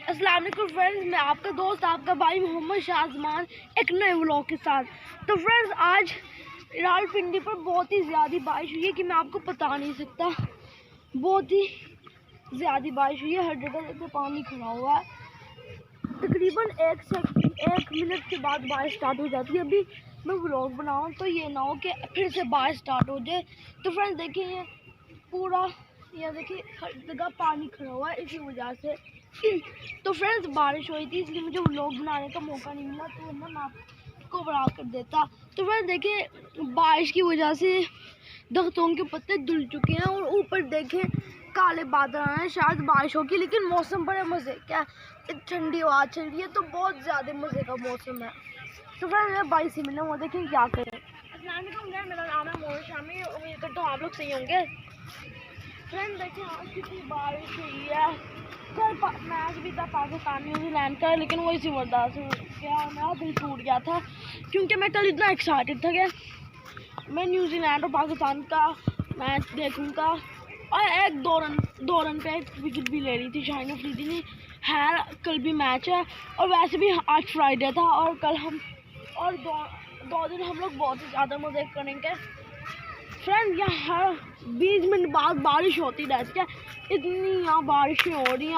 अस्सलाम वालेकुम फ्रेंड्स, मैं आपका दोस्त आपका भाई मोहम्मद शाहजमान एक नए व्लॉग के साथ। तो फ्रेंड्स आज रावलपिंडी पर बहुत ही ज़्यादा बारिश हुई है कि मैं आपको बता नहीं सकता। बहुत ही ज़्यादा बारिश हुई है, हर जगह पे पानी खड़ा हुआ है। तकरीबन एक मिनट के बाद बारिश स्टार्ट हो जाती है। अभी मैं व्लॉग बनाऊँ तो ये ना हो कि फिर से बारिश स्टार्ट हो जाए। तो फ्रेंड्स देखिए ये पूरा ये देखिए हर जगह पानी खड़ा हुआ है इसी वजह से। तो फ्रेंड्स बारिश हुई थी इसलिए मुझे व्लॉग बनाने का मौका नहीं मिला, तो वरना मैं आपको बना कर देता। तो फ्रेंड्स देखिए बारिश की वजह से दरख्तों के पत्ते धुल चुके हैं और ऊपर देखें काले बादल आए हैं, शायद बारिश होगी। लेकिन मौसम बड़े मज़े का, ठंडी हवा चल रही है तो बहुत ज़्यादा मज़े का मौसम है। तो फ्रेंड्स मैं भाई से मिलना, वो देखें क्या करें। अस्सलाम वालेकुम, मेरा नाम है मोसम, उम्मीद करता हूँ आप लोग सही होंगे। फ्रेंड देखिए आज कितनी बारिश हुई है। कल मैच भी था पाकिस्तान न्यूजीलैंड का, लेकिन वो इसी वजह से क्या मेरा दिल टूट गया था क्योंकि मैं कल इतना एक्साइटेड था कि मैं न्यूजीलैंड और पाकिस्तान का मैच देखूँगा। और दो रन पे एक विकेट भी ले रही थी शाइन अफरीदी है। कल भी मैच है और वैसे भी आज फ्राइडे था और कल हम और दो दिन हम लोग बहुत ही ज़्यादा मज़े करेंगे। फ्रेंड यहाँ 20 मिनट बाद बारिश होती रहती है, इतनी यहाँ बारिशें हो रही हैं।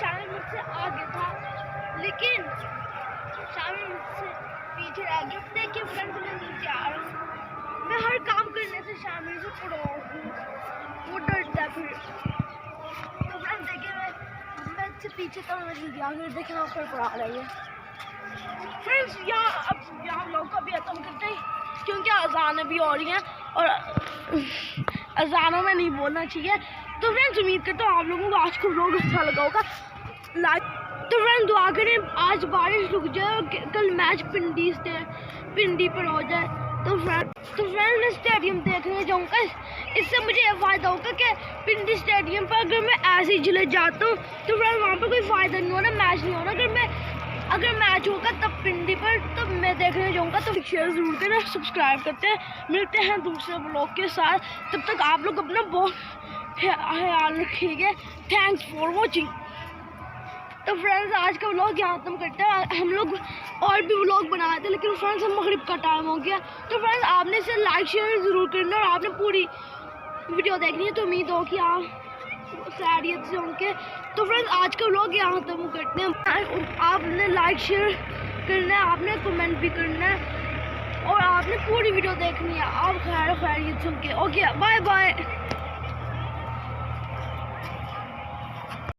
शामिल मुझसे आगे था लेकिन शामिल मुझसे पीछे रह गया। देखिए फ्रेंड्स मैं नीचे आ रहा हूँ। मैं हर काम करने से शामिल से पड़ा हूँ, वो डरता है फिर। तो फ्रेंड्स देखिए मैं इससे पीछे तो नहीं गया, फिर देखिए मैं ऊपर पड़ा रही है। फ्रेंड्स यहाँ लोग का भी खत्म करते हैं क्योंकि अजानें भी हो रही हैं और अजानों में नहीं बोलना चाहिए। तो फ्रेंड्स उम्मीद करता हूँ आप लोगों को आज को व्लॉग अच्छा लगा होगा। लाइक तो फ्रेंड्स दुआ करें आज बारिश रुक जाए और कल मैच पिंडी पर हो जाए। तो फ्रेंड्स मैं स्टेडियम देखने जाऊँगा, इससे मुझे ये फ़ायदा होगा कि पिंडी स्टेडियम पर अगर मैं ऐसे ही चले जाता हूँ तो फ्रेंड्स वहाँ पर कोई फ़ायदा नहीं होना, मैच नहीं होना। अगर मैच होगा तब पिंडी पर तब मैं देखने जाऊँगा। तो शेयर ज़रूर करें, सब्सक्राइब करते हैं। मिलते हैं दूसरे ब्लॉग के साथ, तब तक आप लोग अपना बहुत ख्याल रखिएगा। Thanks for watching. तो फ्रेंड्स आज का व्लॉग यहाँ खत्म करते हैं। हम लोग और भी व्लॉग बनाए थे लेकिन फ्रेंड्स हम मगरिब का टाइम हो गया। तो फ्रेंड्स आपने इसे लाइक शेयर ज़रूर करना और आपने पूरी वीडियो देखनी है। तो उम्मीद हो कि आप खैरियत से होंगे। तो फ्रेंड्स आज का व्लॉग यहाँ खत्म करते हैं। आपने लाइक शेयर करना है, आपने कमेंट भी करना है और आपने पूरी वीडियो देखनी है। आप खैरियत से होंगे। Okay bye bye.